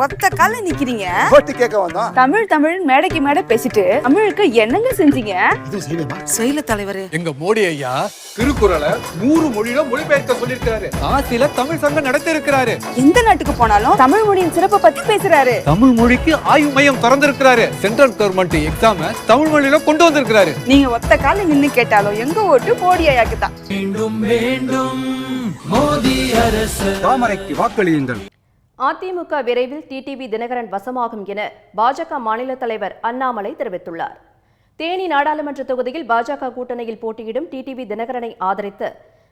ஒத்த கால நிக்கிறீங்க. போட்டு கேட்க வந்தோம். தமிழ் தமிழ் மேடைக்கு மேடை பேசிட்டு தமிழுக்கு என்னங்க செஞ்சீங்க? செயல தலைவர் எங்க மோடி ஐயா திருக்குறளை 100 மொழியில மொழிபெயர்க்க சொல்லிருக்காரு. காசில தமிழ் சங்கம் நடத்தி இருக்கிறாரு. எந்த நாட்டுக்கு போனாலும் தமிழ் மொழியின் சிறப்பை பத்தி பேசுறாரு. தமிழ் மொழிக்கு ஆய்வு மையம் திறந்திருக்கிறாரு. சென்ட்ரல் கவர்மெண்ட் எக்ஸாம தமிழ் மொழியில கொண்டு வந்திருக்கிறாரு. நீங்க ஒத்த கால நின்னு கேட்டாலும் எங்க ஓட்டு மோடி ஐயாக்கு தான். மீண்டும் மீண்டும் மோடி அரசு. தாமரைக்கு வாக்களியுங்கள். அதிமுக விரைவில் டிடிவி தினகரன் வசமாகும் என பாஜக மாநில தலைவர் அண்ணாமலை தெரிவித்துள்ளார். தேனி நாடாளுமன்ற தொகுதியில் பாஜக கூட்டணியில் போட்டியிடும் டிடிவி தினகரனை ஆதரித்து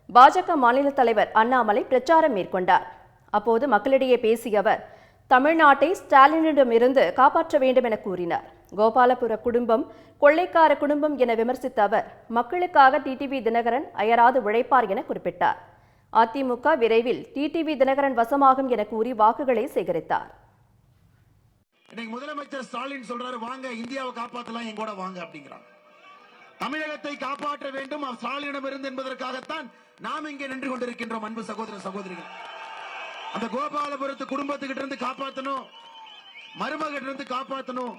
பாஜக மாநில தலைவர் அண்ணாமலை பிரச்சாரம் மேற்கொண்டார். அப்போது மக்களிடையே பேசிய அவர் தமிழ்நாட்டை ஸ்டாலினிடமிருந்து காப்பாற்ற வேண்டும் என கூறினார். கோபாலபுர குடும்பம் கொள்ளைக்கார குடும்பம் என விமர்சித்த அவர் மக்களுக்காக டிடிவி தினகரன் அயராது உழைப்பார் என குறிப்பிட்டார். அதிமுக விரைவில் டிடிவி தினகரன் வசமாகும் என கூறி வாக்குகளை சேகரித்தார். இன்னைக்கு முதலமைச்சர் ஸ்டாலின் சொல்றாரு, வாங்க இந்தியாவை காப்பாற்றலாம், எங்கூட வாங்க அப்படிங்கிறாங்க. தமிழகத்தை காப்பாற்ற வேண்டும் ஸ்டாலினிடமிருந்து என்பதற்காகத்தான் நாம் இங்கே நின்று கொண்டிருக்கின்றோம். அன்பு சகோதர சகோதரிகள், அந்த கோபாலபுரத்து குடும்பத்துக்கிட்ட இருந்து காப்பாற்றணும், மருமகிட்ட இருந்து காப்பாற்றணும்.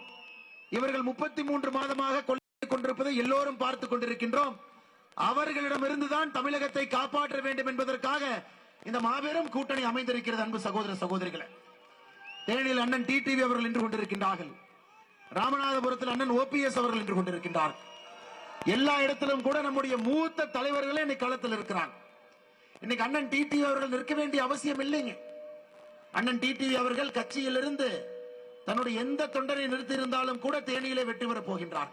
இவர்கள் 33 மாதமாக கொள்ளை கொண்டிருப்பதை எல்லோரும் பார்த்துக் கொண்டிருக்கின்றோம். அவர்களிடமிருந்துதான் தமிழகத்தை காப்பாற்ற வேண்டும் என்பதற்காக இந்த மாபெரும் கூட்டணி அமைந்திருக்கிறது. அன்பு சகோதர சகோதரிகளை, தேனியில் அண்ணன் டிடிவி அவர்கள் நின்று கொண்டிருக்கின்றார்கள். ராமநாதபுரத்தில் அண்ணன் ஓபிஎஸ் அவர்கள் நின்று கொண்டிருக்கின்றார்கள். எல்லா இடத்திலும் கூட நம்முடைய மூத்த தலைவர்களே இன்னைக்கு களத்தில் இருக்கிறாங்க. இன்னைக்கு அண்ணன் டிடிவி அவர்கள் நிற்க வேண்டிய அவசியம் இல்லைங்க. அண்ணன் டிடிவி அவர்கள் கட்சியிலிருந்து தன்னுடைய எந்த தொண்டரை நிறுத்தி இருந்தாலும் கூட தேனியிலே வெற்றி பெற போகின்றார்.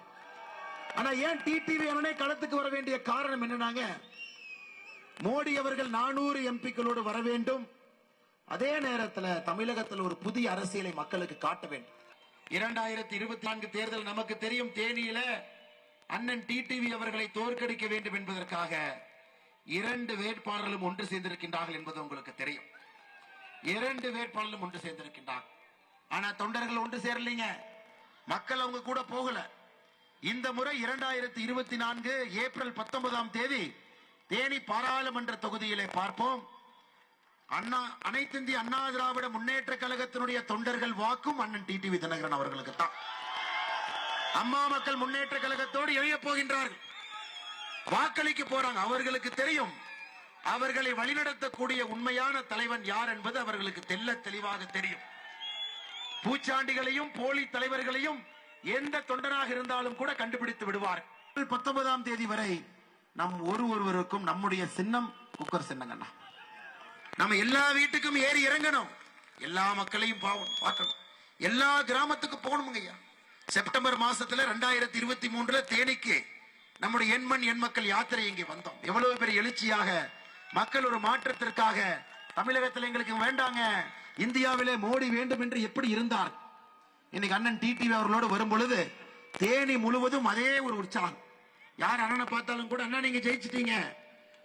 ஆனா ஏன் டிடிவி அண்ணனே களத்துக்கு வர வேண்டிய காரணம் என்னன்னாங்க, மோடி அவர்கள் 400 எம்பிக்களோடு வர வேண்டும். அதே நேரத்தில் தமிழகத்தில் ஒரு புதிய அரசியலை மக்களுக்கு காட்ட வேண்டும். 2024 தேர்தல் நமக்கு தெரியும். தேனியில அண்ணன் டிடிவி அவர்களை தோற்கடிக்க வேண்டும் என்பதற்காக 2 வேட்பாளர்களும் ஒன்று சேர்ந்திருக்கின்றார்கள் என்பது உங்களுக்கு தெரியும். 2 வேட்பாளர்களும் ஒன்று சேர்ந்திருக்கின்றார்கள். ஆனா தொண்டர்கள் ஒன்று சேரலீங்க. மக்கள் அவங்க கூட போகல. இந்த முறை 2024 ஏப்ரல் 19ஆம் தேதி தேனி பாராளுமன்ற தொகுதியிலே பார்ப்போம். அனைத்து இந்திய அண்ணா திராவிட முன்னேற்ற கழகத்தினுடைய தொண்டர்கள் வாக்கும் அண்ணன் டிடிவி தினகரன் அவர்களுக்கு தான். அம்மா மக்கள் முன்னேற்ற கழகத்தோடு இணைய போகின்றார்கள், வாக்களிக்க போறாங்க. அவர்களுக்கு தெரியும் அவர்களை வழிநடத்தக்கூடிய உண்மையான தலைவன் யார் என்பது அவர்களுக்கு தெல்ல தெளிவாக தெரியும். பூச்சாண்டிகளையும் போலி தலைவர்களையும் எந்த தொண்டனாக இருந்தாலும் கூட கண்டுபிடித்து விடுவார். 19ஆம் தேதி வரை நம் ஒருவருக்கும் நம்முடைய சின்னம் குக்கர் சின்னங்கண்ணா. நம்ம எல்லா வீட்டுக்கும் ஏறி இறங்கணும், எல்லா மக்களையும் பார்க்கணும், எல்லா கிராமத்துக்கு போகணும் ஐயா. செப்டம்பர் மாசத்துல 2023 தேனிக்கு நம்முடைய எண்மண் எண் மக்கள் யாத்திரை இங்கே வந்தோம். எவ்வளவு பெரிய எழுச்சியாக மக்கள் ஒரு மாற்றத்திற்காக தமிழகத்தில் எங்களுக்கு வேண்டாங்க, இந்தியாவிலே மோடி வேண்டும் என்று எப்படி இருந்தார். இன்னைக்கு அண்ணன் டிடிவி அவர்களோடு வரும் பொழுது தேனி முழுவதும் அதே ஒரு உற்சாகம். யார் அண்ணனை பார்த்தாலும் கூட, அண்ணா நீங்க ஜெயிச்சிட்டீங்க,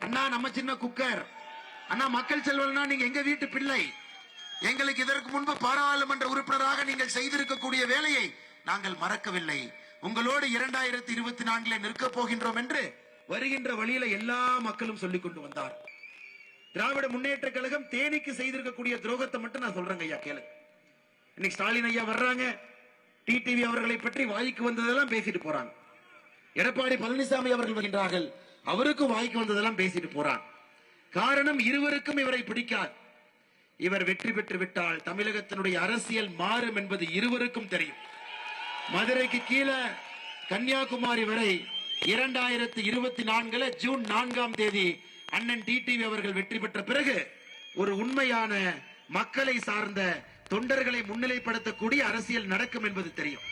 அண்ணா நம்ம சின்ன குக்கர், அண்ணா மக்கள் செல்வல்னா நீங்க எங்க வீட்டு பிள்ளை, எங்களுக்கு இதற்கு முன்பு பாராளுமன்ற உறுப்பினராக நீங்கள் செய்திருக்கக்கூடிய வேலையை நாங்கள் மறக்கவில்லை, உங்களோடு 2024 நிற்க போகின்றோம் என்று வருகின்ற வழியில எல்லா மக்களும் சொல்லிக் கொண்டு வந்தார். திராவிட முன்னேற்ற கழகம் தேனிக்கு செய்திருக்கக்கூடிய துரோகத்தை மட்டும் நான் சொல்றேங்க ஐயா, கேளு. இன்னைக்கு ஸ்டாலின் ஐயா வர்றாங்க, டிடிவி அவர்களை பற்றி வாய்க்கு வந்ததெல்லாம் பேசிட்டு போறாங்க. எடப்பாடி பழனிசாமி அவர்கள் வருகின்றார்கள், அவருக்கும் வாய்க்கு வந்ததெல்லாம் பேசிட்டு போறாங்க. காரணம், இருவருக்கும் இவரை பிடிக்காது. இவர் வெற்றி பெற்று விட்டால் தமிழகத்தினுடைய அரசியல் மாறும் என்பது இருவருக்கும் தெரியும். மதுரைக்கு கீழே கன்னியாகுமரி வரை 2024 ஜூன் 4ஆம் தேதி அண்ணன் டிடிவி அவர்கள் வெற்றி பெற்ற பிறகு ஒரு உண்மையான மக்களை சார்ந்த தொண்டர்களை முன்னிலைப்படுத்தக்கூடிய அரசியல் நடக்கும் என்பது தெரியும்.